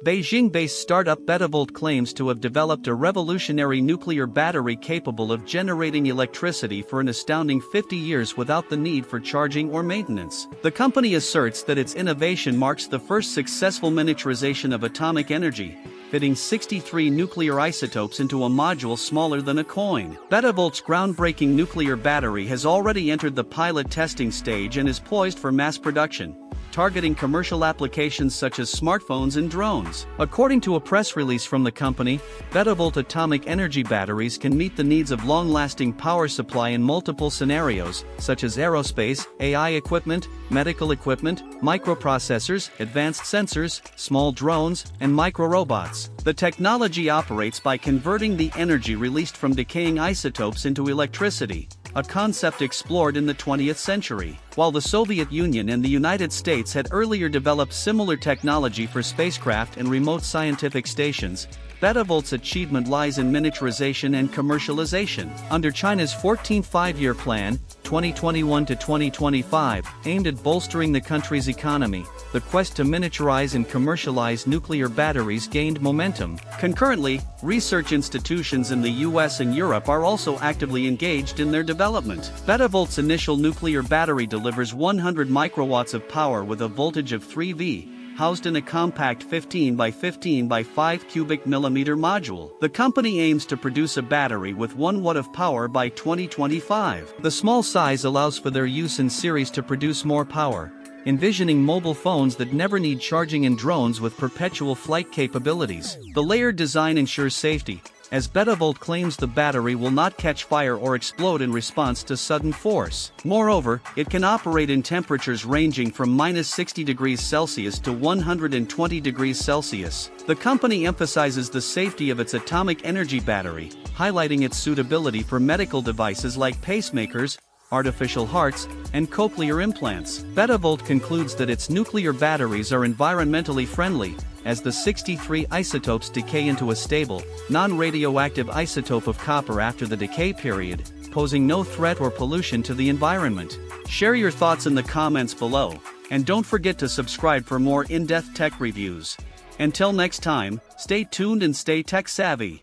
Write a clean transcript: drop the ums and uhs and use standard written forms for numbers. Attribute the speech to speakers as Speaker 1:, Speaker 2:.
Speaker 1: Beijing-based startup Betavolt claims to have developed a revolutionary nuclear battery capable of generating electricity for an astounding 50 years without the need for charging or maintenance. The company asserts that its innovation marks the first successful miniaturization of atomic energy, fitting 63 nuclear isotopes into a module smaller than a coin. Betavolt's groundbreaking nuclear battery has already entered the pilot testing stage and is poised for mass production, targeting commercial applications such as smartphones and drones. According to a press release from the company, Betavolt atomic energy batteries can meet the needs of long-lasting power supply in multiple scenarios, such as aerospace, AI equipment, medical equipment, microprocessors, advanced sensors, small drones, and microrobots. The technology operates by converting the energy released from decaying isotopes into electricity, a concept explored in the 20th century. While the Soviet Union and the United States had earlier developed similar technology for spacecraft and remote scientific stations, Betavolt's achievement lies in miniaturization and commercialization. Under China's 14th Five-Year Plan, 2021 to 2025, aimed at bolstering the country's economy, the quest to miniaturize and commercialize nuclear batteries gained momentum. Concurrently, research institutions in the US and Europe are also actively engaged in their development. Betavolt's initial nuclear battery delivers 100 microwatts of power with a voltage of 3V, housed in a compact 15 by 15 by 5 cubic millimeter module. The company aims to produce a battery with 1 watt of power by 2025. The small size allows for their use in series to produce more power, envisioning mobile phones that never need charging and drones with perpetual flight capabilities. The layered design ensures safety, as Betavolt claims the battery will not catch fire or explode in response to sudden force. Moreover, it can operate in temperatures ranging from -60°C to 120°C. The company emphasizes the safety of its atomic energy battery, highlighting its suitability for medical devices like pacemakers, artificial hearts, and cochlear implants. Betavolt concludes that its nuclear batteries are environmentally friendly, as the 63 isotopes decay into a stable, non-radioactive isotope of copper after the decay period, posing no threat or pollution to the environment. Share your thoughts in the comments below, and don't forget to subscribe for more in-depth tech reviews. Until next time, stay tuned and stay tech-savvy.